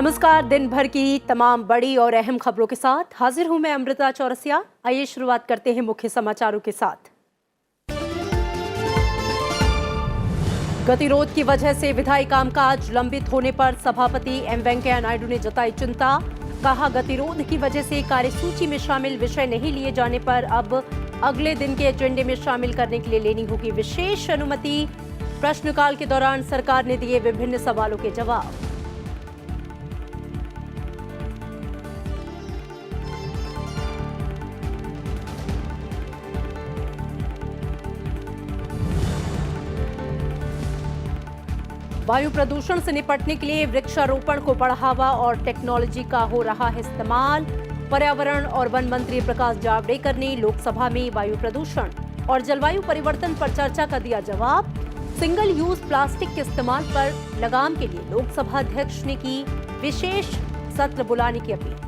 नमस्कार। दिन भर की तमाम बड़ी और अहम खबरों के साथ हाजिर हूं मैं अमृता चौरसिया। आइए शुरुआत करते हैं मुख्य समाचारों के साथ। गतिरोध की वजह से विधायी कामकाज लंबित होने पर सभापति एम वेंकैया नायडू ने जताई चिंता। कहा, गतिरोध की वजह से कार्यसूची में शामिल विषय नहीं लिए जाने पर अब अगले दिन के एजेंडे में शामिल करने के लिए लेनी होगी विशेष अनुमति। प्रश्नकाल के दौरान सरकार ने दिए विभिन्न सवालों के जवाब। वायु प्रदूषण से निपटने के लिए वृक्षारोपण को बढ़ावा और टेक्नोलॉजी का हो रहा है इस्तेमाल। पर्यावरण और वन मंत्री प्रकाश जावड़ेकर ने लोकसभा में वायु प्रदूषण और जलवायु परिवर्तन पर चर्चा का दिया जवाब। सिंगल यूज प्लास्टिक के इस्तेमाल पर लगाम के लिए लोकसभा अध्यक्ष ने की विशेष सत्र बुलाने की अपील।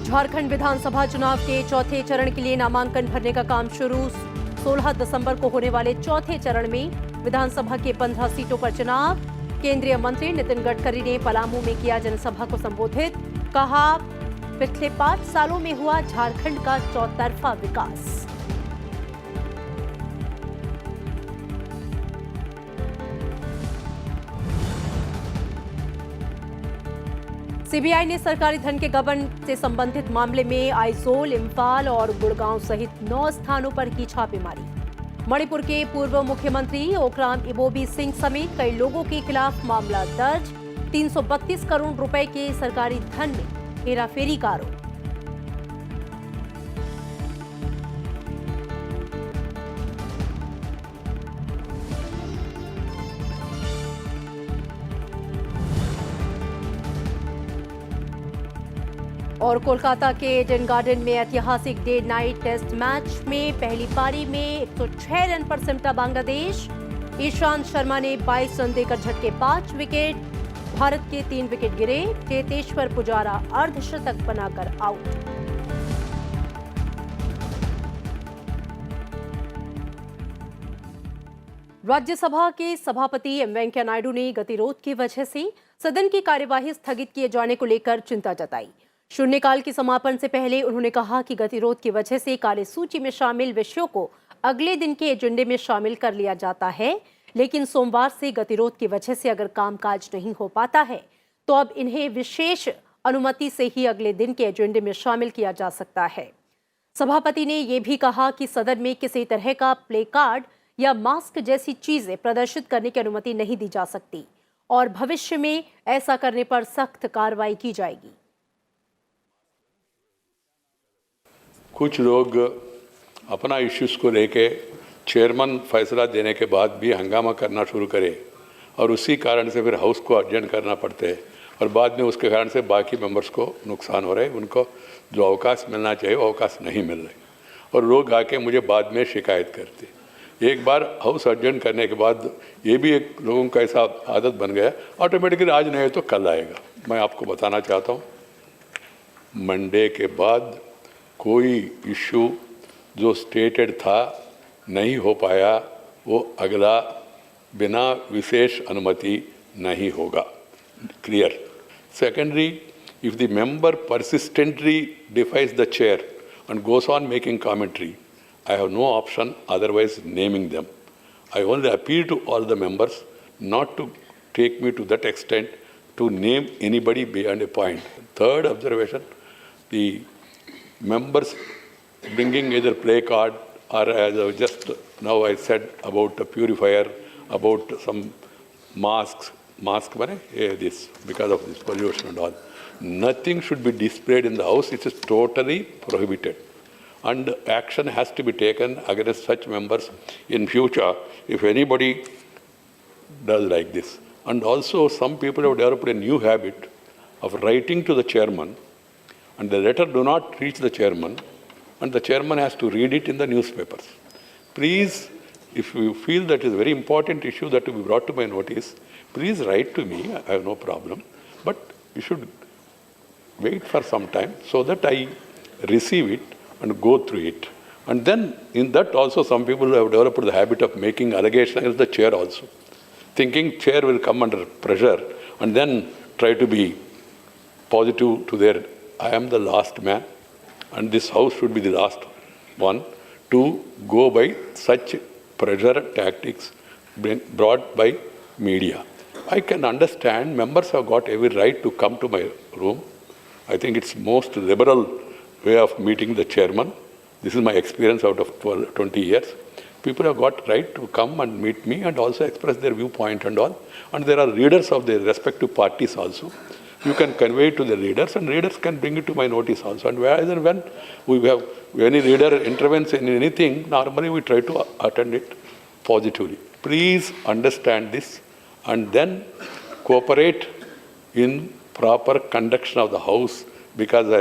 झारखंड विधानसभा चुनाव के चौथे चरण के लिए नामांकन भरने का काम शुरू। 16 दिसंबर को होने वाले चौथे चरण में विधानसभा के 15 सीटों पर चुनाव। केंद्रीय मंत्री नितिन गडकरी ने पलामू में किया जनसभा को संबोधित। कहा, पिछले 5 सालों में हुआ झारखंड का चौतरफा विकास। सीबीआई ने सरकारी धन के गबन से संबंधित मामले में आइजोल, इम्फाल और गुड़गांव सहित 9 स्थानों पर की छापेमारी। मणिपुर के पूर्व मुख्यमंत्री ओकराम इबोबी सिंह समेत कई लोगों के खिलाफ मामला दर्ज। 332 करोड़ रुपए के सरकारी धन में हेराफेरी का आरोप। और कोलकाता के एडन गार्डन में ऐतिहासिक डे नाइट टेस्ट मैच में पहली पारी में 106 रन पर सिमटा बांग्लादेश। ईशांत शर्मा ने 22 रन देकर झटके 5 विकेट। भारत के 3 विकेट गिरे। चेतेश्वर पुजारा अर्धशतक बनाकर आउट। राज्यसभा के सभापति एम वेंकैया नायडू ने गतिरोध की वजह से सदन की कार्यवाही स्थगित किए जाने को लेकर चिंता जताई। शून्यकाल के समापन से पहले उन्होंने कहा कि गतिरोध की वजह से कार्यसूची में शामिल विषयों को अगले दिन के एजेंडे में शामिल कर लिया जाता है, लेकिन सोमवार से गतिरोध की वजह से अगर कामकाज नहीं हो पाता है तो अब इन्हें विशेष अनुमति से ही अगले दिन के एजेंडे में शामिल किया जा सकता है। सभापति ने यह भी कहा कि सदन में किसी तरह का प्ले कार्ड या मास्क जैसी चीजें प्रदर्शित करने की अनुमति नहीं दी जा सकती और भविष्य में ऐसा करने पर सख्त कार्रवाई की जाएगी। कुछ लोग अपना इश्यूज को लेके चेयरमैन फैसला देने के बाद भी हंगामा करना शुरू करे और उसी कारण से फिर हाउस को अर्जेंट करना पड़ता है और बाद में उसके कारण से बाकी मेंबर्स को नुकसान हो रहा है। उनको जो अवकाश मिलना चाहिए वो अवकाश नहीं मिल रहा है और लोग आके मुझे बाद में शिकायत करते। एक बार हाउस अर्जेंट करने के बाद ये भी एक लोगों का ऐसा आदत बन गया, ऑटोमेटिकली आज नहीं तो कल आएगा। मैं आपको बताना चाहता हूँ, मंडे के बाद कोई इशू जो स्टेटेड था नहीं हो पाया, वो अगला बिना विशेष अनुमति नहीं होगा। Clear. Secondary, if the member persistently defies the chair and goes on making commentary, I have no option otherwise naming them. I only appeal to all the members not to take me to that extent to name anybody beyond a point. Third observation, the members bringing either play card or as I just now I said about the purifier, about some mask this because of this pollution and all. Nothing should be displayed in the house. It is totally prohibited. And action has to be taken against such members in future if anybody does like this. And also some people have developed a new habit of writing to the chairman, and the letter do not reach the chairman, and the chairman has to read it in the newspapers. Please, if you feel that is a very important issue that to be brought to my notice, please write to me. I have no problem. But you should wait for some time so that I receive it and go through it. And then in that also some people have developed the habit of making allegation against the chair also, thinking chair will come under pressure and then try to be positive to their, I am the last man and this house should be the last one to go by such pressure tactics brought by media. I can understand members have got every right to come to my room. I think it's most liberal way of meeting the chairman. This is my experience out of 20 years. People have got right to come and meet me and also express their viewpoint and all. And there are leaders of their respective parties also. You can convey it to the leaders and leaders can bring it to my notice also. And when we have any leader intervenes in anything, normally we try to attend it positively. Please understand this and then cooperate in proper conduction of the house, because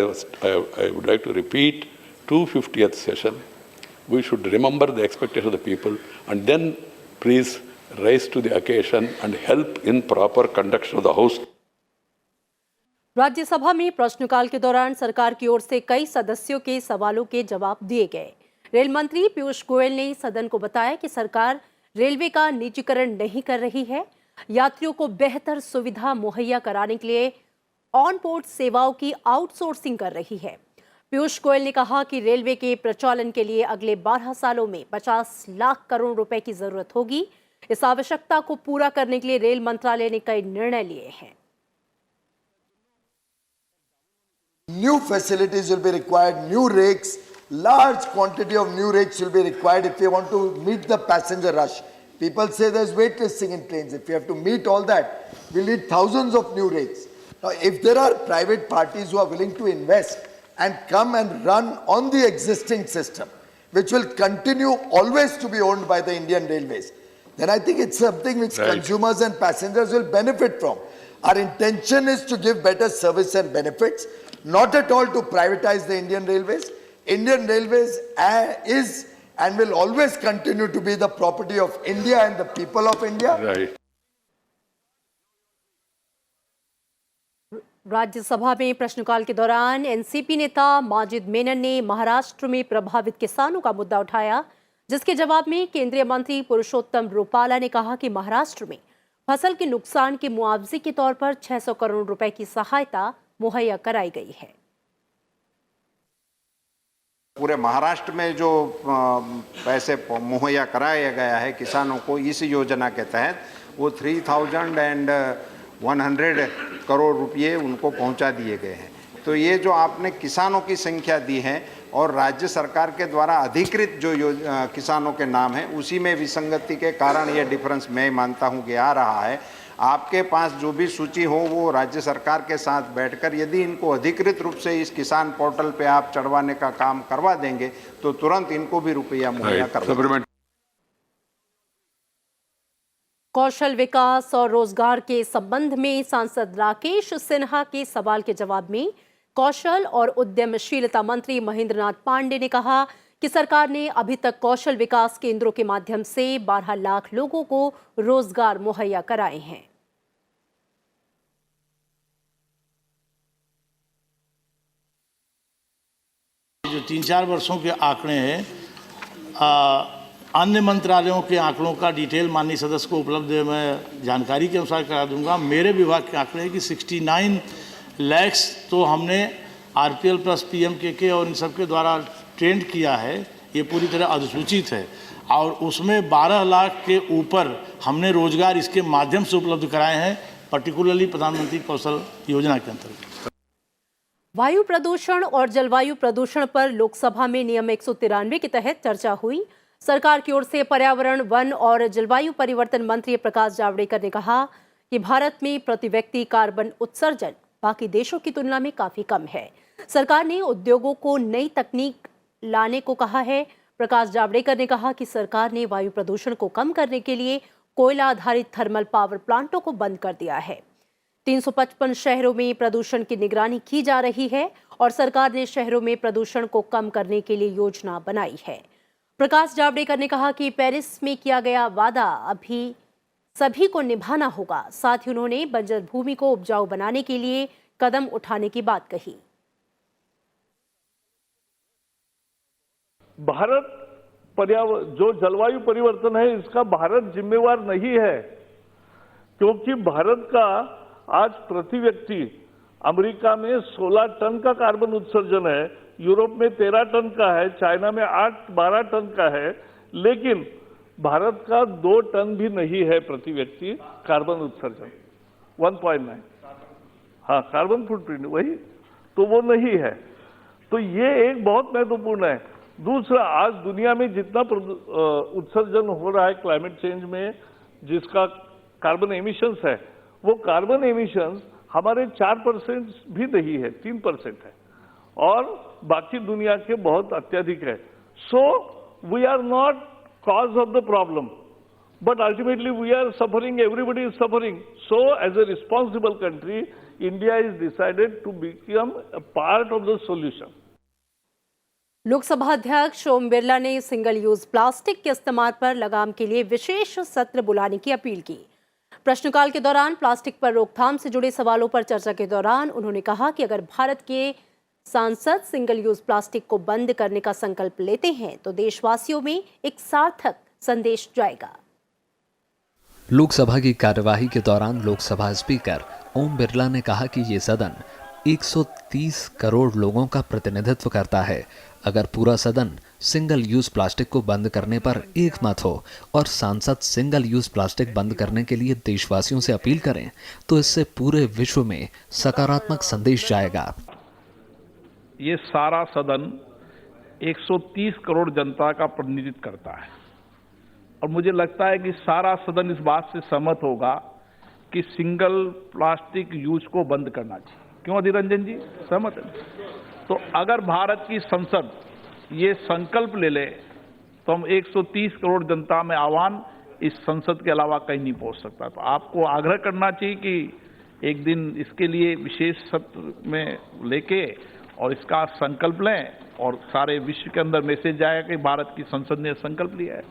I would like to repeat, 250th session, we should remember the expectation of the people and then please rise to the occasion and help in proper conduction of the house. Rajya Sabha में प्रश्नकाल के दौरान सरकार की ओर से कई सदस्यों के सवालों के जवाब दिए गए। रेल मंत्री पीयूष गोयल ने सदन को बताया कि सरकार रेलवे का निजीकरण नहीं कर रही है, यात्रियों को बेहतर सुविधा मुहैया कराने के लिए ऑन बोर्ड सेवाओं की आउटसोर्सिंग कर रही है। पीयूष गोयल ने कहा कि रेलवे के प्रचालन के लिए अगले 12 सालों में 50 लाख करोड़ रुपए की जरूरत होगी। इस आवश्यकता को पूरा करने के लिए रेल मंत्रालय ने कई निर्णय लिए हैं। New facilities will be required, new rakes, large quantity of new rakes will be required if you want to meet the passenger rush. People say there's wait listing in trains. If you have to meet all that, we'll need thousands of new rakes. Now, if there are private parties who are willing to invest and come and run on the existing system, which will continue always to be owned by the Indian Railways, then I think it's something which consumers and passengers will benefit from. Our intention is to give better service and benefits, not at all to privatize the Indian Railways. Indian Railways is and will always continue to be the property of India and the people of India. Right. Rajya Sabha में प्रश्नकाल के दौरान NCP नेता माजिद मेनन ने महाराष्ट्र में प्रभावित किसानों का मुद्दा उठाया, जिसके जवाब में केंद्रीय मंत्री पुरुषोत्तम रूपाला ने कहा कि महाराष्ट्र में फसल के नुकसान के मुआवजे के तौर पर 600 करोड़ रुपए की सहायता मुहैया कराई गई है। पूरे महाराष्ट्र में जो पैसे मुहैया कराया गया है किसानों को इस योजना के तहत, वो 3,100 करोड़ रुपये उनको पहुंचा दिए गए हैं। तो ये जो आपने किसानों की संख्या दी है और राज्य सरकार के द्वारा अधिकृत जो किसानों के नाम है, उसी में विसंगति के कारण ये डिफरेंस मैं मानता हूँ कि आ रहा है। आपके पास जो भी सूची हो वो राज्य सरकार के साथ बैठकर यदि इनको अधिकृत रूप से इस किसान पोर्टल पे आप चढ़वाने का काम करवा देंगे तो तुरंत इनको भी रुपया मुहैया करवा। कौशल विकास और रोजगार के संबंध में सांसद राकेश सिन्हा के सवाल के जवाब में कौशल और उद्यमशीलता मंत्री महेंद्र नाथ पांडे ने कहा कि सरकार ने अभी तक कौशल विकास केंद्रों के माध्यम से 12 लाख लोगों को रोजगार मुहैया कराए हैं। जो 3-4 वर्षों के आंकड़े हैं, अन्य मंत्रालयों के आंकड़ों का डिटेल माननीय सदस्य को उपलब्ध है, मैं जानकारी के अनुसार करा दूंगा। मेरे विभाग के आंकड़े हैं कि 69 लाख तो हमने आरपीएल प्लस पीएमकेके और इन सब के द्वारा ट्रेंड किया है, ये पूरी तरह अधिसूचित है, और उसमें 12 लाख के ऊपर हमने रोजगार इसके माध्यम से उपलब्ध कराए हैं, पर्टिकुलरली प्रधानमंत्री कौशल योजना के अंतर्गत। वायु प्रदूषण और जलवायु प्रदूषण पर लोकसभा में नियम 193 के तहत चर्चा हुई। सरकार की ओर से पर्यावरण, वन और जलवायु परिवर्तन मंत्री प्रकाश जावड़ेकर ने कहा कि भारत में प्रति व्यक्ति कार्बन उत्सर्जन बाकी देशों की तुलना में काफी कम है। सरकार ने उद्योगों को नई तकनीक लाने को कहा है। प्रकाश जावड़ेकर ने कहा कि सरकार ने वायु प्रदूषण को कम करने के लिए कोयला आधारित थर्मल पावर प्लांटों को बंद कर दिया है। 355 शहरों में प्रदूषण की निगरानी की जा रही है और सरकार ने शहरों में प्रदूषण को कम करने के लिए योजना बनाई है। प्रकाश जावड़ेकर ने कहा कि पेरिस में किया गया वादा अभी सभी को निभाना होगा। साथ ही उन्होंने बंजर भूमि को उपजाऊ बनाने के लिए कदम उठाने की बात कही। भारत जो जलवायु परिवर्तन है इसका भारत जिम्मेवार नहीं है, क्योंकि भारत का आज प्रति व्यक्ति अमेरिका में 16 टन का कार्बन उत्सर्जन है, यूरोप में 13 टन का है, चाइना में 8-12 टन का है, लेकिन भारत का 2 टन भी नहीं है प्रति व्यक्ति कार्बन उत्सर्जन, 1.9। हाँ, कार्बन फुटप्रिंट वही तो वो नहीं है। तो ये एक बहुत महत्वपूर्ण है। दूसरा, आज दुनिया में जितना उत्सर्जन हो रहा है क्लाइमेट चेंज में, जिसका कार्बन एमिशंस है, वो कार्बन एमिशंस हमारे 4% भी नहीं है, 3% है, और बाकी दुनिया के बहुत अत्यधिक है। So we are not cause of the problem, but ultimately we are suffering, everybody is suffering. So as a responsible country, India is decided to become a part of the solution. Lok Sabha अध्यक्ष ओम बिरला ने single use plastic के इस्तेमाल पर लगाम के लिए विशेष सत्र बुलाने की अपील की। प्रश्नकाल के दौरान प्लास्टिक पर रोकथाम से जुड़े सवालों पर चर्चा के दौरान उन्होंने कहा कि अगर भारत के सांसद सिंगल यूज प्लास्टिक को बंद करने का संकल्प लेते हैं तो देशवासियों में एक सार्थक संदेश जाएगा। लोकसभा की कार्यवाही के दौरान लोकसभा स्पीकर ओम बिरला ने कहा कि ये सदन 130 करोड़ लोगों का प्रतिनिधित्व करता है। अगर पूरा सदन सिंगल यूज प्लास्टिक को बंद करने पर एक मत हो और सांसद सिंगल यूज प्लास्टिक बंद करने के लिए देशवासियों से अपील करें तो इससे पूरे विश्व में सकारात्मक संदेश जाएगा। ये सारा सदन 130 करोड़ जनता का प्रतिनिधित्व करता है, और मुझे लगता है कि सारा सदन इस बात से सहमत होगा कि सिंगल प्लास्टिक यूज को बंद करना चाहिए। क्यों अधीर रंजन जी, सहमत है? तो अगर भारत की संसद ये संकल्प ले ले तो हम 130 करोड़ जनता में आह्वान इस संसद के अलावा कहीं नहीं पहुंच सकता। तो आपको आग्रह करना चाहिए कि एक दिन इसके लिए विशेष सत्र में लेके और इसका संकल्प लें, और सारे विश्व के अंदर मैसेज जाएगा कि भारत की संसद ने संकल्प लिया है।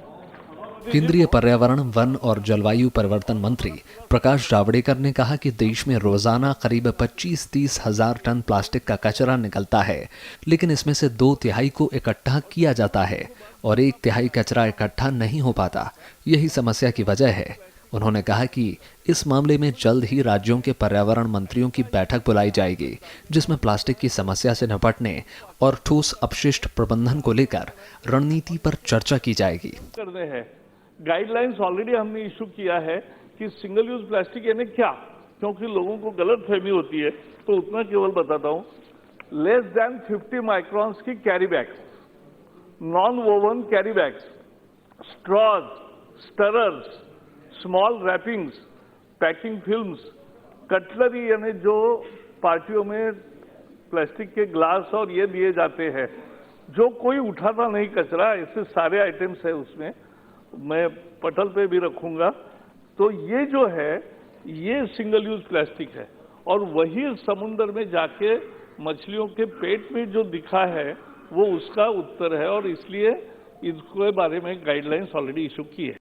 केंद्रीय पर्यावरण, वन और जलवायु परिवर्तन मंत्री प्रकाश जावड़ेकर ने कहा कि देश में रोजाना करीब 25-30 हजार टन प्लास्टिक का कचरा निकलता है, लेकिन इसमें से 2/3 को इकट्ठा किया जाता है और 1/3 कचरा इकट्ठा नहीं हो पाता। यही समस्या की वजह है। उन्होंने कहा कि इस मामले में जल्द ही राज्यों के पर्यावरण मंत्रियों की बैठक बुलाई जाएगी, जिसमें प्लास्टिक की समस्या से निपटने और ठोस अपशिष्ट प्रबंधन को लेकर रणनीति पर चर्चा की जाएगी। गाइडलाइंस ऑलरेडी हमने इशू किया है कि सिंगल यूज प्लास्टिक यानी क्या, क्योंकि लोगों को गलत फहमी होती है, तो उतना केवल बताता हूं। लेस देन 50 माइक्रॉन्स की carry bags, non woven carry bags, straws, stirrers, small wrappings, packing films, cutlery यानी जो पार्टियों में प्लास्टिक के ग्लास और ये दिए जाते हैं, जो कोई उठाता नहीं कचरा, ऐसे सारे आइटम्स है उसमें, मैं पटल पे भी रखूंगा। तो ये जो है ये सिंगल यूज प्लास्टिक है, और वही समुद्र में जाके मछलियों के पेट में जो दिखा है वो उसका उत्तर है, और इसलिए इसके बारे में गाइडलाइंस ऑलरेडी इशू की है।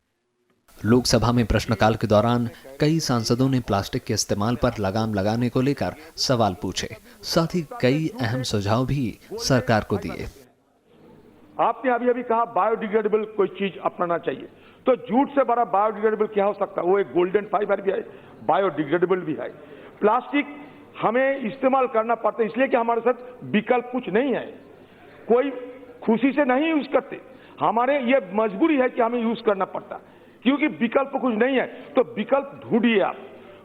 लोकसभा में प्रश्नकाल के दौरान कई सांसदों ने प्लास्टिक के इस्तेमाल पर लगाम लगाने को लेकर सवाल पूछे, साथ ही कई अहम सुझाव भी सरकार को दिए। आपने अभी अभी कहा बायोडिग्रेडेबल कोई चीज अपनाना चाहिए, तो जूट से बड़ा बायोडिग्रेडेबल क्या हो सकता है? वो एक गोल्डन फाइबर भी है, बायोडिग्रेडेबल भी है। प्लास्टिक हमें इस्तेमाल करना पड़ता है, इसलिए कि हमारे साथ विकल्प कुछ नहीं है, कोई खुशी से नहीं यूज करते, हमारे ये मजबूरी है कि हमें यूज करना पड़ता, क्योंकि विकल्प कुछ नहीं है। तो विकल्प ढूंढिए आप,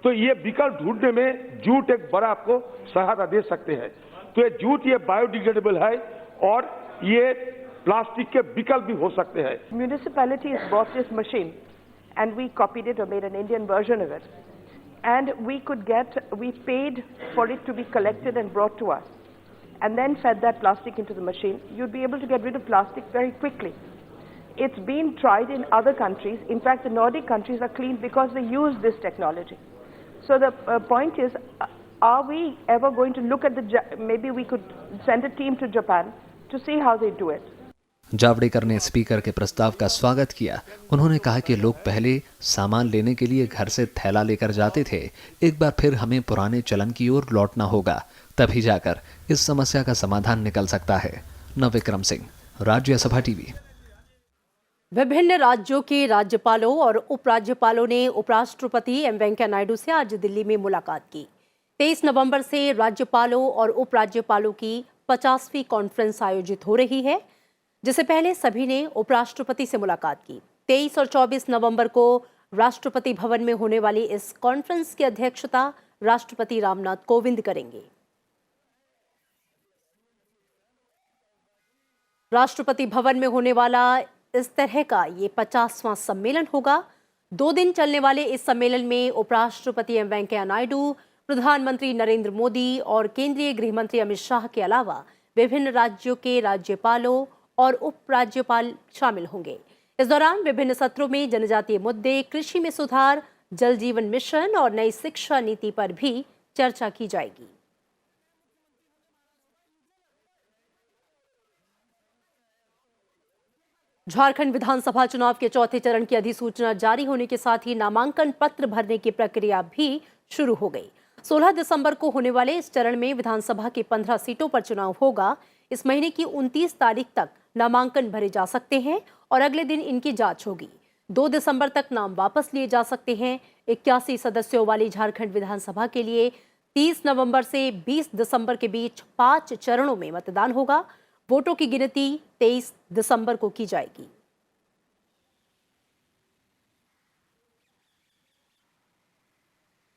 तो ये विकल्प ढूंढने में जूट एक बड़ा आपको सहायता दे सकते हैं। तो ये जूट ये बायोडिग्रेडेबल है, और ये प्लास्टिक के विकल्प भी हो सकते हैं। Municipalities bought this machine and we copied it or made an Indian version of it, and we paid for it to be collected and brought to us, and then fed that plastic into the machine. You'd be able to get rid of plastic very quickly. It's been tried in other countries. In fact, the Nordic countries are clean because they use this technology. So the point is, are we ever going to look at maybe we could send a team to Japan to see how they do it. Javadekar ने speaker के प्रस्ताव का स्वागत किया। उन्होंने कहा कि लोग पहले सामान लेने के लिए घर से थैला लेकर जाते थे, एक बार फिर हमें पुराने चलन की ओर लौटना होगा, तभी जाकर इस समस्या का समाधान निकल सकता है। नवविक्रम सिंह, राज्यसभा टीवी। विभिन्न राज्यों के राज्यपालों और उपराज्यपालों ने उपराष्ट्रपति एम वेंकैया नायडू से आज दिल्ली में मुलाकात की। 23 नवंबर से राज्यपालों और उपराज्यपालों की 50वीं कॉन्फ्रेंस आयोजित हो रही है, जिससे पहले सभी ने उपराष्ट्रपति से मुलाकात की। 23 और 24 नवंबर को राष्ट्रपति भवन में होने वाली इस कॉन्फ्रेंस की अध्यक्षता राष्ट्रपति रामनाथ कोविंद करेंगे। राष्ट्रपति भवन में होने वाला इस तरह का ये 50वां सम्मेलन होगा। 2 दिन चलने वाले इस सम्मेलन में उपराष्ट्रपति एम वेंकैया नायडू, प्रधानमंत्री नरेंद्र मोदी और केंद्रीय गृह मंत्री अमित शाह के अलावा विभिन्न राज्यों के राज्यपालों और उपराज्यपाल शामिल होंगे। इस दौरान विभिन्न सत्रों में जनजातीय मुद्दे, कृषि में सुधार, जल जीवन मिशन और नई शिक्षा नीति पर भी चर्चा की जाएगी। झारखंड विधानसभा चुनाव के चौथे चरण की अधिसूचना जारी होने के साथ ही नामांकन पत्र भरने की प्रक्रिया भी शुरू हो गई। 16 दिसंबर को होने वाले इस चरण में विधानसभा की 15 सीटों पर चुनाव होगा। इस महीने की 29 तारीख तक नामांकन भरे जा सकते हैं और अगले दिन इनकी जांच होगी। 2 दिसंबर तक नाम वापस लिए जा सकते हैं। 81 सदस्यों वाली झारखंड विधानसभा के लिए 30 नवंबर से 20 दिसंबर के बीच 5 चरणों में मतदान होगा। वोटों की गिनती 23 दिसंबर को की जाएगी।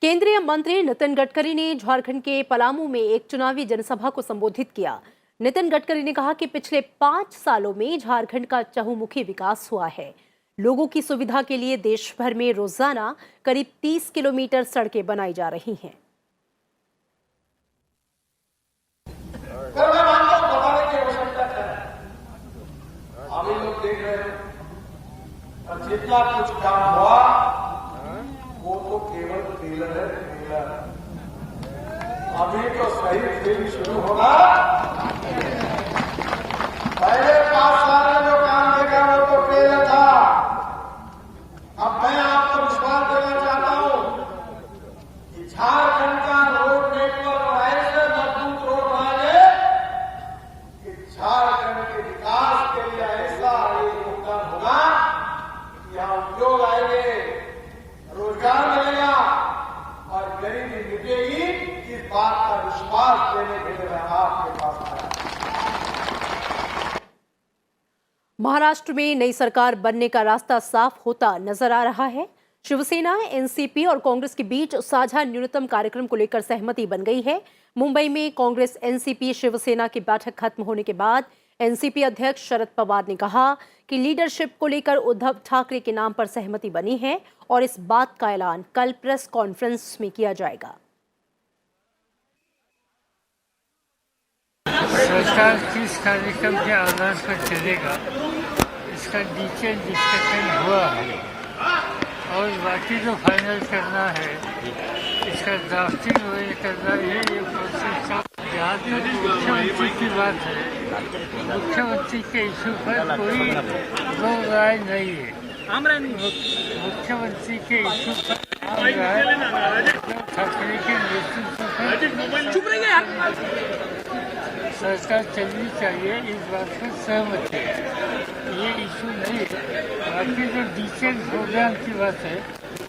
केंद्रीय मंत्री नितिन गडकरी ने झारखंड के पलामू में एक चुनावी जनसभा को संबोधित किया। नितिन गडकरी ने कहा कि पिछले 5 सालों में झारखंड का चहुमुखी विकास हुआ है। लोगों की सुविधा के लिए देश भर में रोजाना करीब 30 किलोमीटर सड़कें बनाई जा रही हैं। अभी लोग देख रहे हो और जितना कुछ काम हुआ वो तो केवल ट्रेलर है, ट्रेलर। अभी तो सही फिल्म शुरू होगा। पहले 5 साल में जो काम देखा वो तो ट्रेलर था। अब मैं आपको विश्वास देना चाहता हूं कि झारखंड का रोड नेटवर्क और ऐसे मजबूत रोड बनाएंगे कि झारखंड के विकास के लिए ऐसा एक योगदान होगा कि यहाँ उद्योग आएंगे, रोजगार मिलेगा और गरीबी मिटेगी। इस बात का विश्वास देने के लिए मैं आपके पास आया। महाराष्ट्र में नई सरकार बनने का रास्ता साफ होता नजर आ रहा है। शिवसेना, एनसीपी और कांग्रेस के बीच साझा न्यूनतम कार्यक्रम को लेकर सहमति बन गई है। मुंबई में कांग्रेस एनसीपी शिवसेना की बैठक खत्म होने के बाद एनसीपी अध्यक्ष शरद पवार ने कहा कि लीडरशिप को लेकर उद्धव ठाकरे के नाम पर सहमति बनी है और इस बात का ऐलान कल प्रेस कॉन्फ्रेंस में किया जाएगा। सरकार किस कार्यक्रम के आधार पर चलेगा, इसका डिटेल डिस्कशन हुआ है और बाकी जो फाइनल करना है, इसका ड्राफ्टिंग वगैरह करना है। ये प्रोसेस जहाँ तक मुख्यमंत्री की बात है, मुख्यमंत्री के इशू पर कोई दो राय नहीं है। मुख्यमंत्री के इशू पर ठाकरे के नेतृत्व पर सरकार चलनी चाहिए, इस बात पर सहमत है। ये इशू नहीं है। बाकी जो डिटेल प्रोग्राम की बात है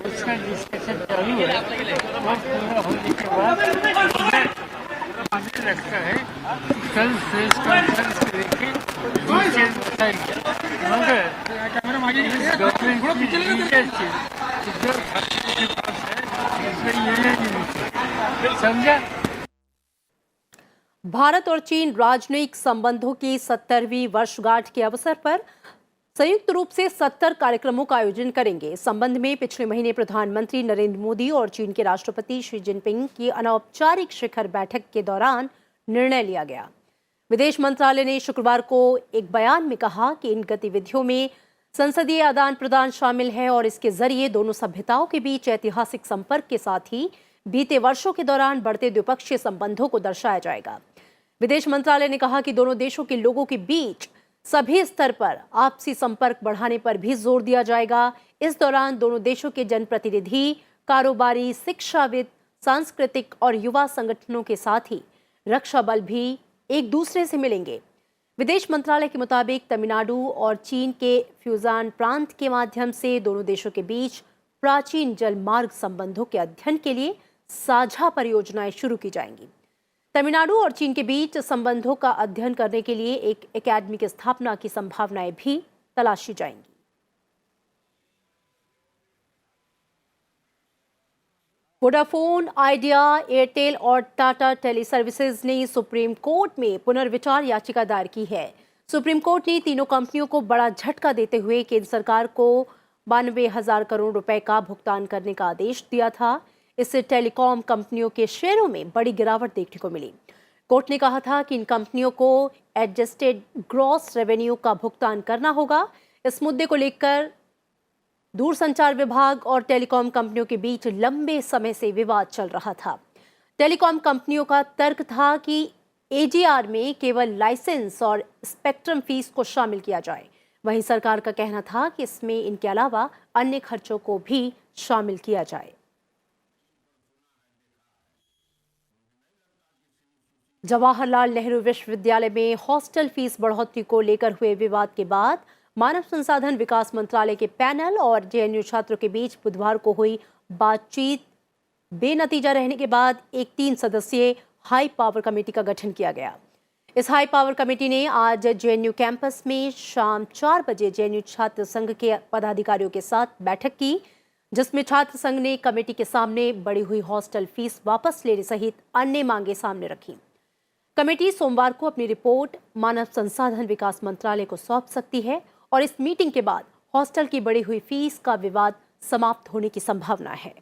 उसका डिस्कशन चालू है और पूरा होने के बाद मुझे लगता है कि कल प्रेस कॉन्फ्रेंस को लेकर डिटेल बताएंगे। मगर गवर्नमेंट की लीडरशिप जो ठाकरे के पास है इसमें ये नहीं समझा। भारत और चीन राजनयिक संबंधों की 70वीं वर्षगांठ के अवसर पर संयुक्त रूप से 70 कार्यक्रमों का आयोजन करेंगे। इस संबंध में पिछले महीने प्रधानमंत्री नरेंद्र मोदी और चीन के राष्ट्रपति शी जिनपिंग की अनौपचारिक शिखर बैठक के दौरान निर्णय लिया गया। विदेश मंत्रालय ने शुक्रवार को एक बयान में कहा कि इन गतिविधियों में संसदीय आदान प्रदान शामिल है और इसके जरिए दोनों सभ्यताओं के बीच ऐतिहासिक संपर्क के साथ ही बीते वर्षों के दौरान बढ़ते द्विपक्षीय संबंधों को दर्शाया जाएगा। विदेश मंत्रालय ने कहा कि दोनों देशों के लोगों के बीच सभी स्तर पर आपसी संपर्क बढ़ाने पर भी जोर दिया जाएगा। इस दौरान दोनों देशों के जनप्रतिनिधि, कारोबारी, शिक्षाविद, सांस्कृतिक और युवा संगठनों के साथ ही रक्षा बल भी एक दूसरे से मिलेंगे। विदेश मंत्रालय के मुताबिक तमिलनाडु और चीन के फ्यूजान प्रांत के माध्यम से दोनों देशों के बीच प्राचीन जलमार्ग संबंधों के अध्ययन के लिए साझा परियोजनाएं शुरू की जाएंगी। तमिलनाडु और चीन के बीच संबंधों का अध्ययन करने के लिए एक एकेडमी की स्थापना की संभावनाएं भी तलाशी जाएंगी। वोडाफोन, आइडिया, एयरटेल और टाटा टेली सर्विसेज ने सुप्रीम कोर्ट में पुनर्विचार याचिका दायर की है। सुप्रीम कोर्ट ने तीनों कंपनियों को बड़ा झटका देते हुए केंद्र सरकार को 92,000 करोड़ रुपए का भुगतान करने का आदेश दिया था। इससे टेलीकॉम कंपनियों के शेयरों में बड़ी गिरावट देखने को मिली। कोर्ट ने कहा था कि इन कंपनियों को एडजस्टेड ग्रॉस रेवेन्यू का भुगतान करना होगा। इस मुद्दे को लेकर दूरसंचार विभाग और टेलीकॉम कंपनियों के बीच लंबे समय से विवाद चल रहा था। टेलीकॉम कंपनियों का तर्क था कि एजीआर में केवल लाइसेंस और स्पेक्ट्रम फीस को शामिल किया जाए। वहीं सरकार का कहना था कि इसमें इनके अलावा अन्य खर्चों को भी शामिल किया जाए। जवाहरलाल नेहरू विश्वविद्यालय में हॉस्टल फीस बढ़ोतरी को लेकर हुए विवाद के बाद मानव संसाधन विकास मंत्रालय के पैनल और जेएनयू छात्रों के बीच बुधवार को हुई बातचीत बेनतीजा रहने के बाद एक 3 सदस्यीय हाई पावर कमेटी का गठन किया गया। इस हाई पावर कमेटी ने आज जेएनयू कैंपस में शाम 4 बजे जेएनयू छात्र संघ के पदाधिकारियों के साथ बैठक की, जिसमें छात्र संघ ने कमेटी के सामने बढ़ी हुई हॉस्टल फीस वापस लेने सहित अन्य मांगे सामने रखी। कमेटी सोमवार को अपनी रिपोर्ट मानव संसाधन विकास मंत्रालय को सौंप सकती है और इस मीटिंग के बाद हॉस्टल की बढ़ी हुई फीस का विवाद समाप्त होने की संभावना है।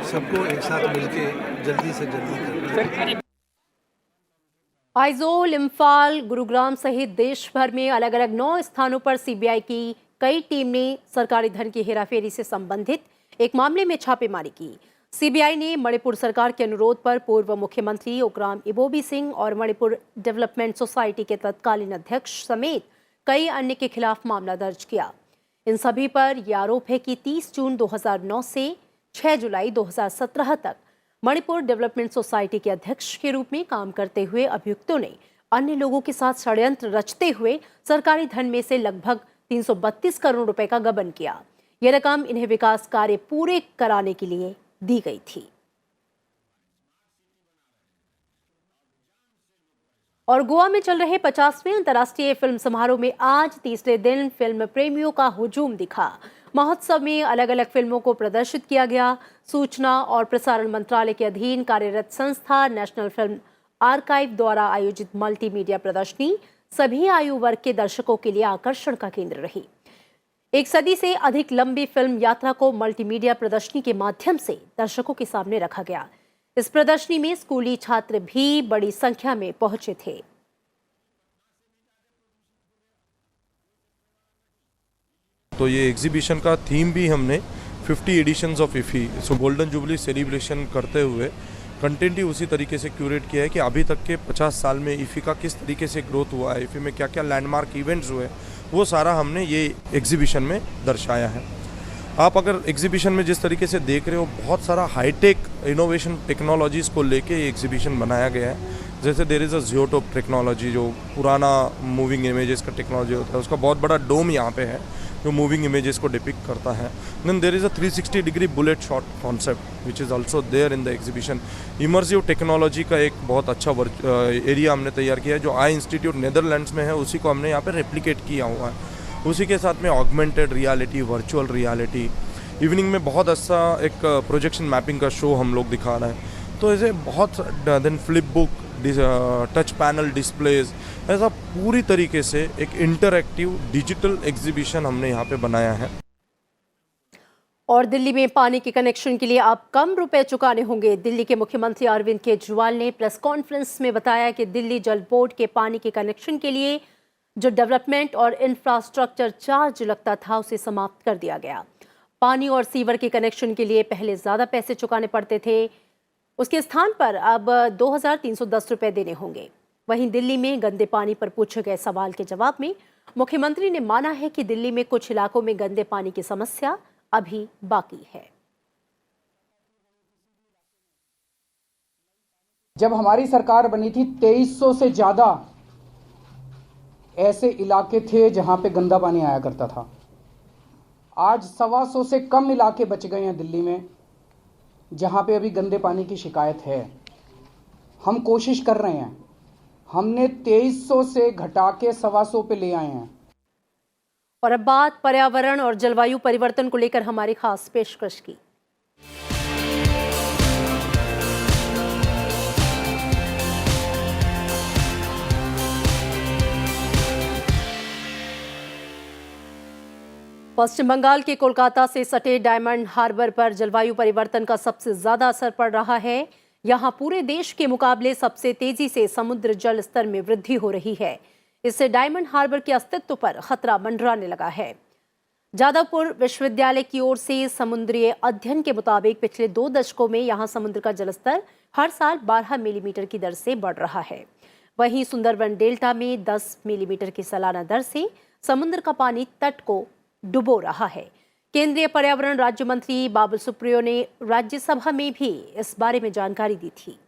सबको एक साथ मिलके जल्दी से जल्दी आइजोल, इम्फाल, गुरुग्राम सहित देश भर में अलग अलग 9 स्थानों पर सीबीआई की कई टीम ने सरकारी धन की हेराफेरी से संबंधित एक मामले में छापेमारी की। सीबीआई ने मणिपुर सरकार के अनुरोध पर पूर्व मुख्यमंत्री ओकराम इबोबी सिंह और मणिपुर डेवलपमेंट सोसाइटी के तत्कालीन अध्यक्ष समेत कई अन्य के खिलाफ मामला दर्ज किया। इन सभी पर यह आरोप है कि 30 जून 2009 से 6 जुलाई 2017 तक मणिपुर डेवलपमेंट सोसाइटी के अध्यक्ष के रूप में काम करते हुए अभियुक्तों ने अन्य लोगों के साथ षड्यंत्र रचते हुए सरकारी धन में से लगभग 332 करोड़ रुपए का गबन किया। यह रकम इन्हें विकास कार्य पूरे कराने के लिए दी गई थी। और गोवा में चल रहे 50वें अंतर्राष्ट्रीय फिल्म समारोह में आज तीसरे दिन फिल्म प्रेमियों का हुजूम दिखा। महोत्सव में अलग अलग फिल्मों को प्रदर्शित किया गया। सूचना और प्रसारण मंत्रालय के अधीन कार्यरत संस्था नेशनल फिल्म आर्काइव द्वारा आयोजित मल्टीमीडिया प्रदर्शनी सभी आयु वर्ग के दर्शकों के लिए आकर्षण का केंद्र रही। एक सदी से अधिक लंबी फिल्म यात्रा को मल्टीमीडिया प्रदर्शनी के माध्यम से दर्शकों के सामने रखा गया। इस प्रदर्शनी में स्कूली छात्र भी बड़ी संख्या में पहुंचे थे। तो ये एग्जीबिशन का थीम भी हमने 50 editions of IFFI so golden jubilee celebration करते हुए कंटेंट ही उसी तरीके से क्यूरेट किया है कि अभी तक के 50 साल में इफ़ी का किस तरीके से ग्रोथ हुआ है, इफ़ी में क्या क्या लैंडमार्क इवेंट्स हुए, वो सारा हमने ये एग्जीबिशन में दर्शाया है। आप अगर एग्जीबिशन में जिस तरीके से देख रहे हो, बहुत सारा हाईटेक इनोवेशन टेक्नोलॉजीज़ को लेके ये एग्जीबिशन बनाया गया है। जैसे देयर इज़ अ जियोटोप टेक्नोलॉजी, जो पुराना मूविंग इमेजेस का टेक्नोलॉजी होता है, उसका बहुत बड़ा डोम यहाँ पे है जो मूविंग इमेजेस को डिपिक्ट करता है। Then there is a 360 degree bullet shot concept which is also there in the exhibition. Immersive technology का एक बहुत अच्छा एरिया हमने तैयार किया है, जो आई इंस्टीट्यूट नेदरलैंड्स में है, उसी को हमने यहाँ पे रेप्लिकेट किया हुआ है। उसी के साथ में augmented reality, virtual reality, evening में बहुत अच्छा एक प्रोजेक्शन मैपिंग का शो हम लोग दिखा रहे हैं। तो ऐसे बहुत, then flip book, touch panel displays, ऐसा पूरी तरीके से एक इंटरैक्टिव डिजिटल एग्जीबिशन हमने यहाँ पे बनाया है। और दिल्ली में पानी के कनेक्शन के लिए अब कम रुपए चुकाने होंगे। दिल्ली के मुख्यमंत्री अरविंद केजरीवाल ने प्रेस कॉन्फ्रेंस में बताया कि दिल्ली जल बोर्ड के पानी के कनेक्शन के लिए जो डेवलपमेंट और इंफ्रास्ट्रक्चर चार्ज लगता था, उसे समाप्त कर दिया गया। पानी और सीवर के कनेक्शन के लिए पहले ज्यादा पैसे चुकाने पड़ते थे, उसके स्थान पर अब 2,310 रुपए देने होंगे। वहीं दिल्ली में गंदे पानी पर पूछे गए सवाल के जवाब में मुख्यमंत्री ने माना है कि दिल्ली में कुछ इलाकों में गंदे पानी की समस्या अभी बाकी है। जब हमारी सरकार बनी थी 2300 से ज्यादा ऐसे इलाके थे जहां पे गंदा पानी आया करता था। आज 125 से कम इलाके बच गए हैं दिल्ली में जहां पे अभी गंदे पानी की शिकायत है। हम कोशिश कर रहे हैं, हमने 2300 से घटा के 125 पे ले आए हैं। और अब बात पर्यावरण और जलवायु परिवर्तन को लेकर हमारी खास पेशकश की। पश्चिम बंगाल के कोलकाता से सटे डायमंड हार्बर पर जलवायु परिवर्तन का सबसे ज्यादा असर पड़ रहा है। यहां पूरे देश के मुकाबले सबसे तेजी से समुद्र जल स्तर में वृद्धि हो रही है। इससे डायमंड हार्बर के अस्तित्व पर खतरा मंडराने लगा है। जादवपुर विश्वविद्यालय की ओर से समुद्रीय अध्ययन के मुताबिक पिछले 2 दशकों में यहां समुद्र का जलस्तर हर साल 12 मिलीमीटर की दर से बढ़ रहा है। वहीं सुंदरवन डेल्टा में 10 मिलीमीटर की सालाना दर से समुद्र का पानी तट को डुबो रहा है। केंद्रीय पर्यावरण राज्य मंत्री बाबुल सुप्रियो ने राज्यसभा में भी इस बारे में जानकारी दी थी।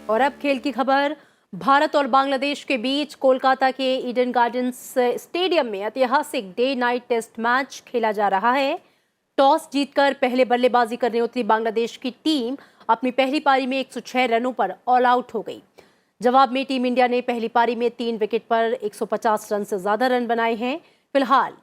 और अब खेल की खबर। भारत और बांग्लादेश के बीच कोलकाता के ईडन गार्डन्स स्टेडियम में ऐतिहासिक डे नाइट टेस्ट मैच खेला जा रहा है। टॉस जीतकर पहले बल्लेबाजी करने उतरी बांग्लादेश की टीम अपनी पहली पारी में 106 रनों पर ऑल आउट हो गई। जवाब में टीम इंडिया ने पहली पारी में 3 विकेट पर 150 रन से ज्यादा रन बनाए हैं। फिलहाल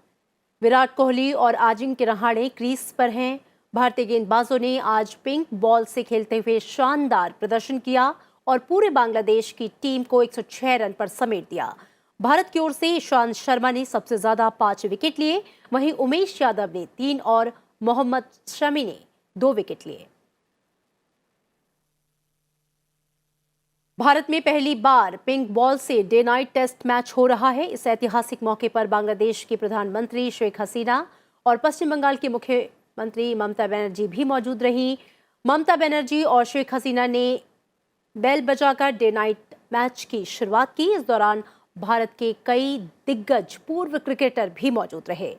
विराट कोहली और अजिंक्य रहाणे क्रीज पर हैं। भारतीय गेंदबाजों ने आज पिंक बॉल से खेलते हुए शानदार प्रदर्शन किया और पूरे बांग्लादेश की टीम को 106 रन पर समेट दिया। भारत की ओर से ईशांत शर्मा ने सबसे ज्यादा 5 विकेट लिए, वहीं उमेश यादव ने 3 और मोहम्मद शमी ने 2 विकेट लिए। भारत में पहली बार पिंक बॉल से डे नाइट टेस्ट मैच हो रहा है। इस ऐतिहासिक मौके पर बांग्लादेश की प्रधानमंत्री शेख हसीना और पश्चिम बंगाल की मुख्यमंत्री ममता बनर्जी भी मौजूद रहीं। ममता बनर्जी और शेख हसीना ने बेल बजाकर डे नाइट मैच की शुरुआत की। इस दौरान भारत के कई दिग्गज पूर्व क्रिकेटर भी मौजूद रहे।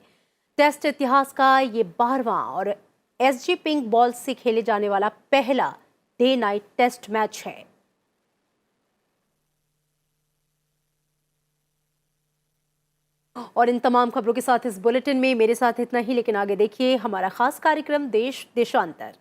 टेस्ट इतिहास का ये 12वां और एसजी पिंक बॉल से खेले जाने वाला पहला डे नाइट टेस्ट मैच है। और इन तमाम खबरों के साथ इस बुलेटिन में मेरे साथ इतना ही, लेकिन आगे देखिए हमारा खास कार्यक्रम देश देशांतर।